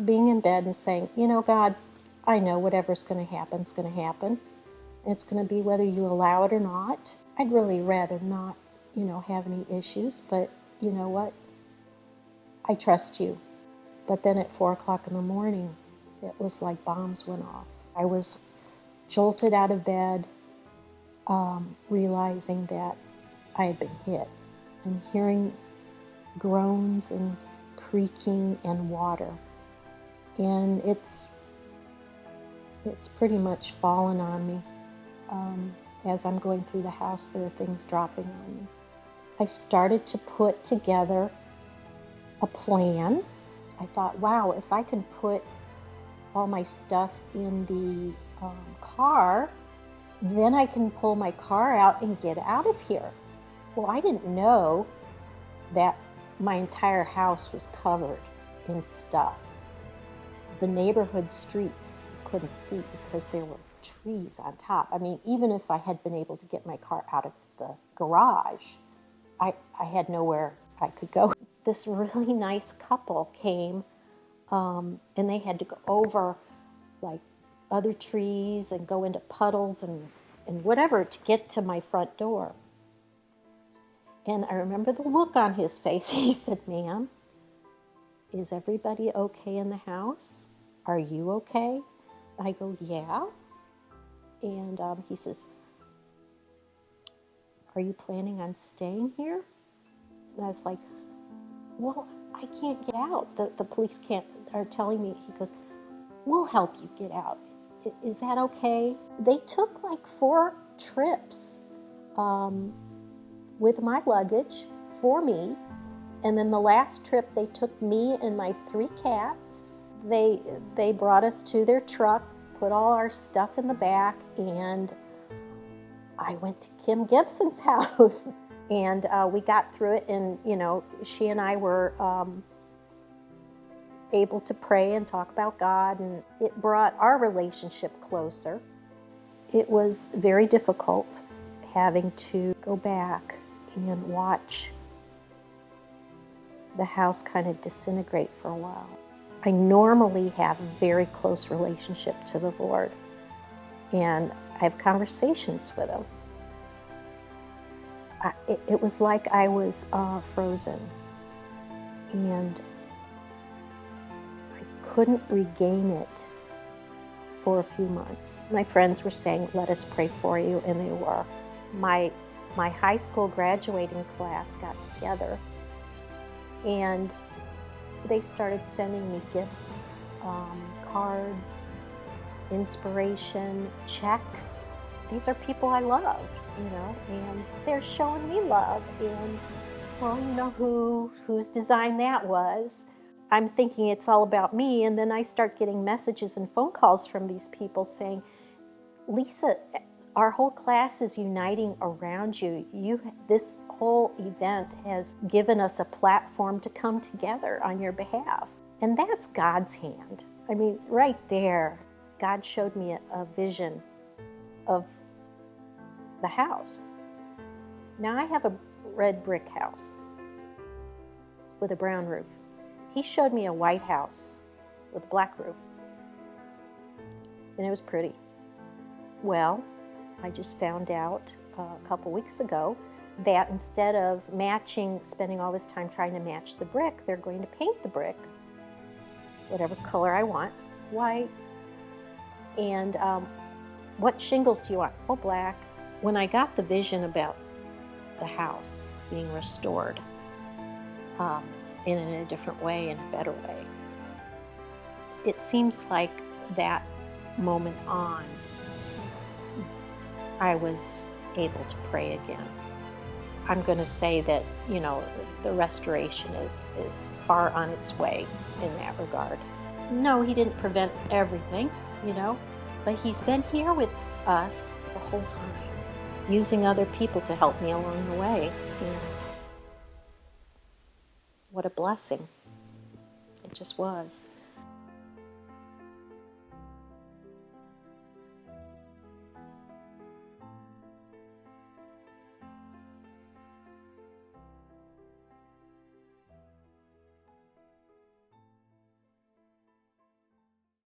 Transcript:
being in bed and saying, God, I know whatever's going to happen is going to happen. It's going to be whether you allow it or not. I'd really rather not, have any issues, but you know what? I trust you. But then at 4 o'clock in the morning, it was like bombs went off. I was jolted out of bed, realizing that I had been hit, and hearing groans and creaking and water. And it's pretty much fallen on me. As I'm going through the house, there are things dropping on me. I started to put together a plan. I thought, wow, if I can put all my stuff in the car, then I can pull my car out and get out of here. Well, I didn't know that my entire house was covered in stuff. The neighborhood streets you couldn't see because there were trees on top. I mean, even if I had been able to get my car out of the garage, I had nowhere I could go. This really nice couple came, and they had to go over like other trees and go into puddles and whatever to get to my front door. And I remember the look on his face. He said, "Ma'am, is everybody okay in the house? Are you okay?" I go, "Yeah." And he says, "Are you planning on staying here?" And I was like, "Well, I can't get out. The police are telling me." He goes, "We'll help you get out. Is that okay?" They took like 4 trips with my luggage for me. And then the last trip, they took me and my 3 cats. They brought us to their truck, put all our stuff in the back, and I went to Kim Gibson's house. And we got through it, and, she and I were able to pray and talk about God, and it brought our relationship closer. It was very difficult having to go back and watch the house kind of disintegrate for a while. I normally have a very close relationship to the Lord, and I have conversations with Him. It was like I was frozen, and I couldn't regain it for a few months. My friends were saying, "Let us pray for you," and they were. My high school graduating class got together, and they started sending me gifts, cards, inspiration, checks. These are people I loved, and they're showing me love. And, well, you know whose design that was. I'm thinking it's all about me, and then I start getting messages and phone calls from these people saying, "Lisa, our whole class is uniting around you. This whole event has given us a platform to come together on your behalf." And that's God's hand. I mean, right there, God showed me a vision of the house. Now I have a red brick house with a brown roof. He showed me a white house with a black roof, and it was pretty. Well, I just found out a couple weeks ago that instead of spending all this time trying to match the brick, they're going to paint the brick whatever color I want, white. And what shingles do you want? Oh, black. When I got the vision about the house being restored in a different way, in a better way, it seems like that moment on, I was able to pray again. I'm going to say that, the restoration is far on its way in that regard. No, He didn't prevent everything, but He's been here with us the whole time, using other people to help me along the way. And what a blessing it just was.